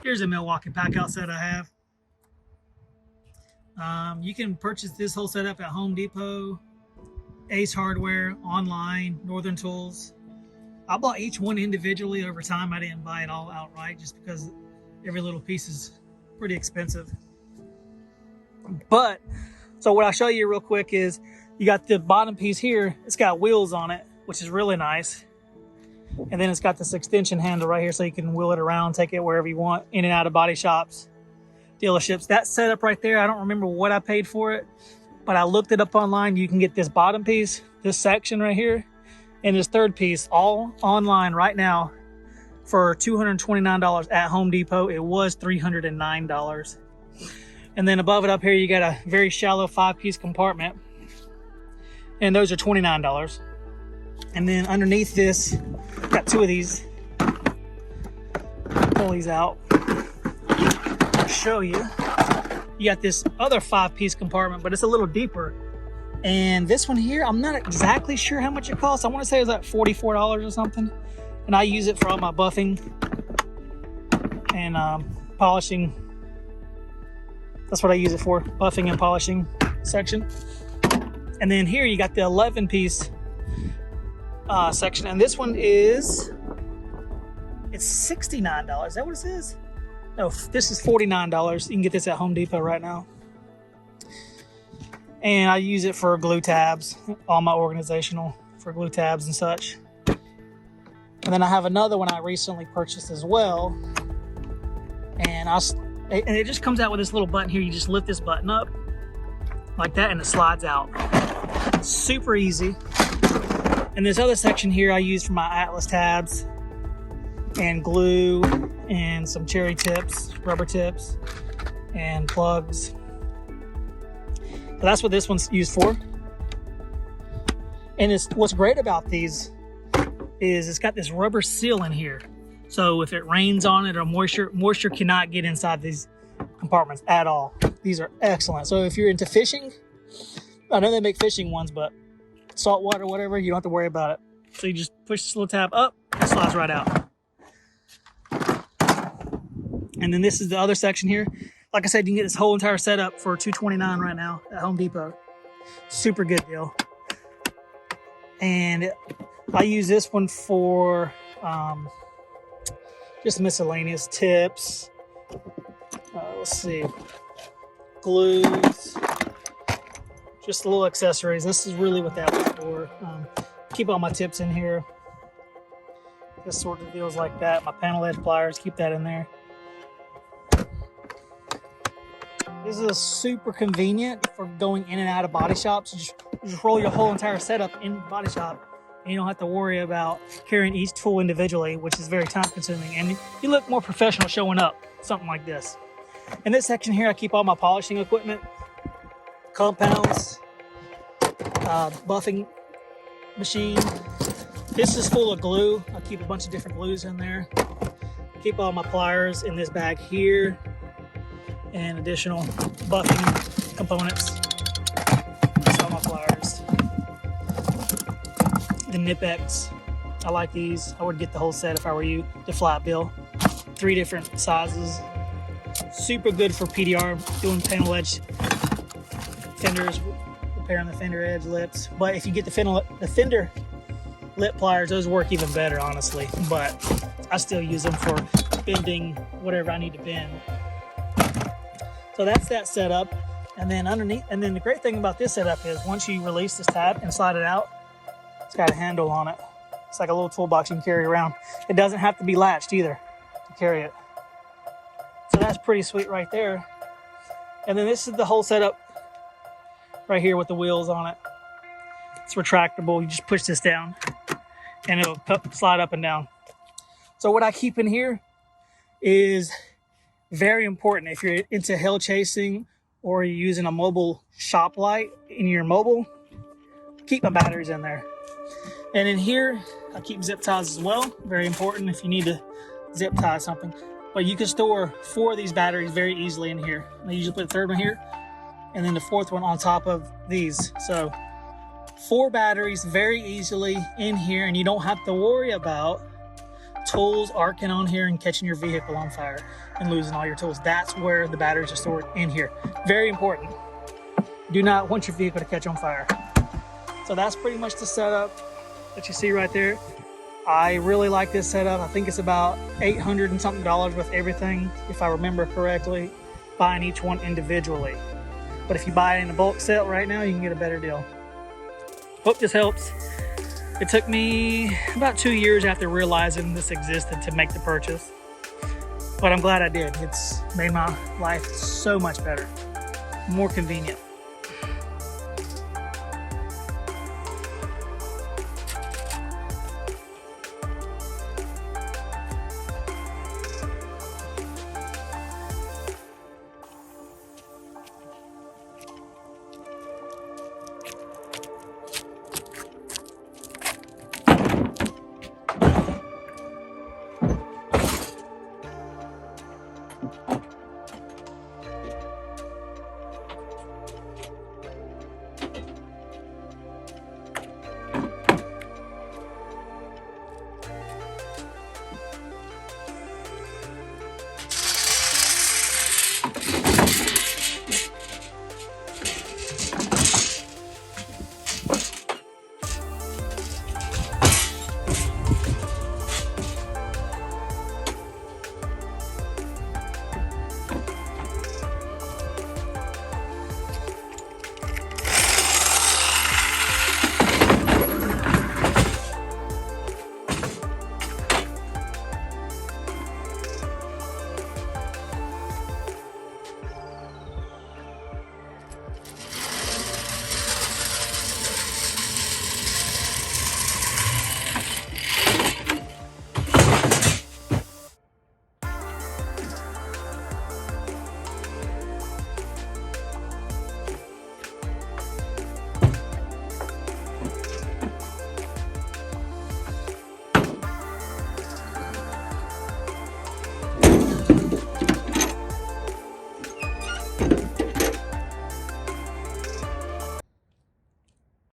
Here's a Milwaukee Packout set I have. You can purchase this whole setup at Home Depot, Ace Hardware, online, Northern Tools. I bought each one individually over time. I didn't buy it all outright just because every little piece is pretty expensive. But, so what I'll show you real quick is you got the bottom piece here. It's got wheels on it, which is really nice. And then it's got this extension handle right here so you can wheel it around, take it wherever you want, in and out of body shops, dealerships. That setup right there, I don't remember what I paid for it, but I looked it up online. You can get this bottom piece, this section right here, and this third piece all online right now for $229 at Home Depot. It was $309. And then above it up here, you got a very shallow 5-piece compartment, and those are $29. And then underneath this, got 2 of these. Pull these out. I'll show you. You got this other 5-piece compartment, but it's a little deeper. And this one here, I'm not exactly sure how much it costs. I want to say it was like $44 or something. And I use it for all my buffing and polishing. That's what I use it for, buffing and polishing section. And then here you got the 11-piece section, and this one is, it's $69. Is that what it says? No, this is $49. You can get this at Home Depot right now. And I use it for glue tabs, all my organizational for glue tabs and such. And then I have another one I recently purchased as well. And it just comes out with this little button here. You just lift this button up like that and it slides out. Super easy. And this other section here I use for my Atlas tabs and glue and some cherry tips, rubber tips, and plugs. So that's what this one's used for. And what's great about these is it's got this rubber seal in here. So if it rains on it or moisture cannot get inside these compartments at all. These are excellent. So if you're into fishing, I know they make fishing ones, but saltwater, whatever, you don't have to worry about it. So you just push this little tab up, it slides right out. And then this is the other section here. Like I said, you can get this whole entire setup for $229 right now at Home Depot. Super good deal. And I use this one for just miscellaneous tips. Let's see, glues, just little accessories. This is really what that was for. Keep all my tips in here. This sort of deals like that. My panel edge pliers, keep that in there. This is super convenient for going in and out of body shops. You just roll your whole entire setup in the body shop, and you don't have to worry about carrying each tool individually, which is very time consuming. And you look more professional showing up, something like this. In this section here, I keep all my polishing equipment, compounds, buffing machine. This is full of glue. I keep a bunch of different glues in there. Keep all my pliers in this bag here, and additional buffing components. That's all my pliers. The Nip-X, I like these. I would get the whole set if I were you. The flat bill, 3 different sizes. Super good for PDR, doing panel edge fenders, repairing the fender edge lips. But if you get the fender lip pliers, those work even better, honestly. But I still use them for bending whatever I need to bend. So that's that setup. And then underneath, and then the great thing about this setup is once you release this tab and slide it out, it's got a handle on it. It's like a little toolbox you can carry around. It doesn't have to be latched either to carry it. So that's pretty sweet right there. And then this is the whole setup right here with the wheels on it. It's retractable. You just push this down and it'll slide up and down. So what I keep in here is very important. If you're into hell chasing or you're using a mobile shop light in your mobile, keep my batteries in there. And in here, I keep zip ties as well. Very important if you need to zip tie something. But you can store 4 of these batteries very easily in here. I usually put the 3rd one here, and then the 4th one on top of these. So 4 batteries very easily in here, and you don't have to worry about tools arcing on here and catching your vehicle on fire and losing all your tools. That's where the batteries are stored, in here. Very important. Do not want your vehicle to catch on fire. So that's pretty much the setup that you see right there. I really like this setup. I think it's about $800 and something with everything, if I remember correctly, buying each one individually. But if you buy it in a bulk set right now, you can get a better deal. Hope this helps. It took me about 2 years after realizing this existed to make the purchase, but I'm glad I did. It's made my life so much better, more convenient.